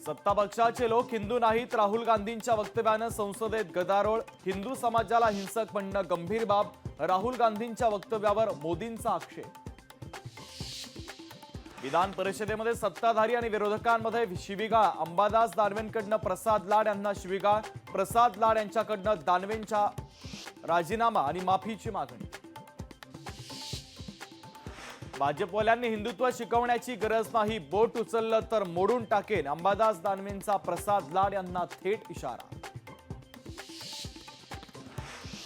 सत्ता पक्षाचे लोक हिंदू नाहीत, राहुल गांधींच्या वक्तव्यानं संसदेत गदारोळ। हिंदू समाजाला हिंसक म्हणणं गंभीर बाब, राहुल गांधींच्या वक्तव्यावर मोदींचा आक्षेप। विधान परिषदेमध्ये सत्ताधारी आणि विरोधकांमध्ये शिवीगाळ, अंबादास दानवेंकडनं प्रसाद लाड यांना शिवीगाळ, प्रसाद लाड यांच्याकडनं दानवेंच्या राजीनामा आणि माफीची मागणी। भाजपवाल्यांनी हिंदुत्व शिकवण्याची गरज नाही, बोट उचललं तर मोडून टाकेन, अंबादास दानवेंचा प्रसाद लाड यांना थेट इशारा।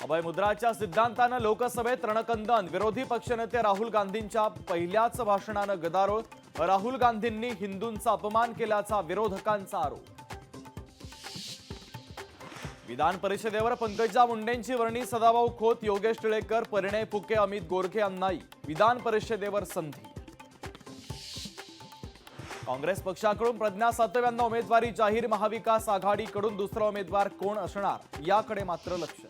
अभय मुद्राच्या सिद्धांतानं लोकसभेत रणकंदन, विरोधी पक्षनेते राहुल गांधींच्या पहिल्याच भाषणानं गदारोळ, राहुल गांधींनी हिंदूंचा अपमान केल्याचा विरोधकांचा आरोप। विधान परिषदेवर पंकजा मुंडेंची वर्णी, सदाभाऊ खोत, योगेश टिळेकर, परिणय फुके, अमित गोरखे यांनाही विधान परिषदेवर संधी। काँग्रेस पक्षाकडून प्रज्ञा सातव यांना उमेदवारी जाहीर, महाविकास आघाडीकडून दुसरा उमेदवार कोण असणार याकडे मात्र लक्ष।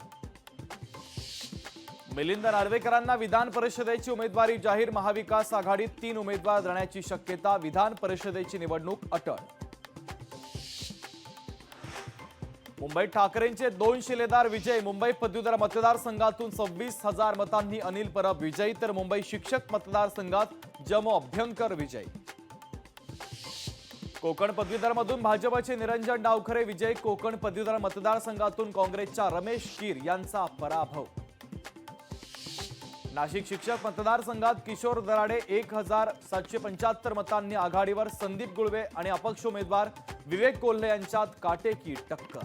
मिलिंद नार्वेकरांना विधान परिषदेची उमेदवारी जाहीर, महाविकास आघाडीत 3 उमेदवार देण्याची शक्यता, विधान परिषदेची निवडणूक अटळ। मुंबईत ठाकरेंचे 2 शिलेदार विजय, मुंबई पदवीधर मतदारसंघातून 26,000 मतांनी अनिल परब विजयी, तर मुंबई शिक्षक मतदारसंघात जमो अभ्यंकर विजय। कोकण पदवीधरमधून भाजपचे निरंजन डावखरे विजय, कोकण पदवीधर मतदारसंघातून काँग्रेसच्या रमेश कीर यांचा पराभव। नाशिक शिक्षक मतदारसंघात किशोर दराडे 1,775 मतांनी आघाडीवर, संदीप गुळवे आणि अपक्ष उमेदवार विवेक कोल्हे यांच्यात काटेकी टक्कर।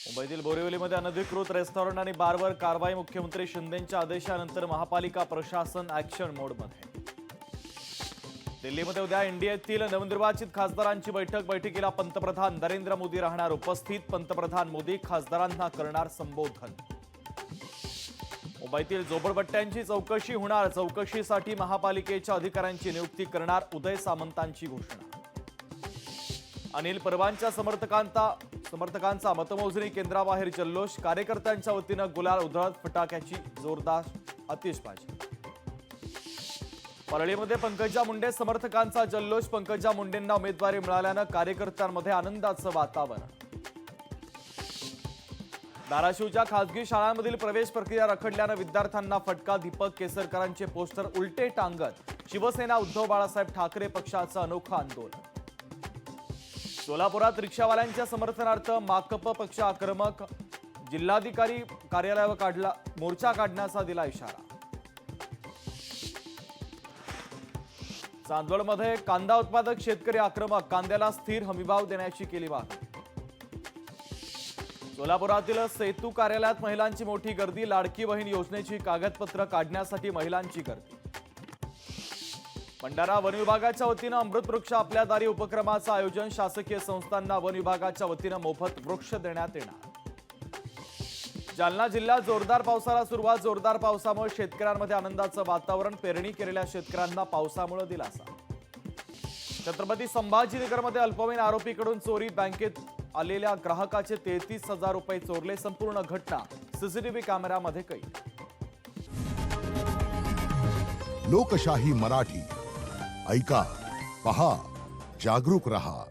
मुंबईतील बोरिवलीमध्ये अनधिकृत रेस्टॉरंट आणि बारवर कारवाई, मुख्यमंत्री शिंदेंच्या आदेशानंतर महापालिका प्रशासन ॲक्शन मोडमध्ये। दिल्लीमध्ये उद्या एनडीएतील नवनिर्वाचित खासदारांची बैठकीला पंतप्रधान नरेंद्र मोदी राहणार उपस्थित, पंतप्रधान मोदी खासदारांना करणार संबोधन। मुंबईतील झोपडपट्ट्यांची चौकशी होणार, चौकशीसाठी महापालिकेच्या अधिकाऱ्यांची नियुक्ती करणार, उदय सामंतांची घोषणा। अनिल परबांच्या समर्थकांचा मतमोजणी केंद्राबाहेर जल्लोष, कार्यकर्त्यांच्या वतीनं गुलाल उधळत फटाक्याची जोरदार आतिषबाजी। परळीमध्ये पंकजा मुंडे समर्थकांचा जल्लोष, पंकजा मुंडेंना उमेदवारी मिळाल्यानं कार्यकर्त्यांमध्ये आनंदाचं वातावरण। धाराशिवच्या खासगी शाळांमधील प्रवेश प्रक्रिया रखडल्यानं विद्यार्थ्यांना फटका, दीपक केसरकरांचे पोस्टर उलटे टांगत शिवसेना उद्धव बाळासाहेब ठाकरे पक्षाचं अनोखं आंदोलन। सोलापुरात रिक्षावाल्यांच्या समर्थनार्थ माकप पक्ष आक्रमक, जिल्हाधिकारी कार्यालयावर मोर्चा काढण्याचा दिला इशारा। चांदवडमध्ये कांदा उत्पादक शेतकरी आक्रमक, कांद्याला स्थिर हमीभाव देण्याची केली मागणी। सोलापुरातील सेतू कार्यालयात महिलांची मोठी गर्दी, लाडकी बहीण योजनेची कागदपत्र काढण्यासाठी महिलांची गर्दी। भंडारा वन विभागाच्या वतीनं अमृत वृक्ष आपल्या दारी उपक्रमाचं आयोजन, शासकीय संस्थांना वन विभागाच्या वतीनं मोफत वृक्ष देण्यात येणार। जालना जिल्ह्यात जोरदार पावसाला सुरुवात, जोरदार पावसामुळे शेतकऱ्यांमध्ये आनंदाचं वातावरण, पेरणी केलेल्या शेतकऱ्यांना पावसामुळे दिलासा। छत्रपती संभाजीनगरमध्ये अल्पवयीन आरोपीकडून चोरी, बँकेत आलेल्या ग्राहकाचे 33,000 रुपये चोरले, संपूर्ण घटना सीसीटीव्ही कॅमेऱ्यामध्ये कैद। लोकशाही मराठी ऐका, पहा, जागरूक रहा।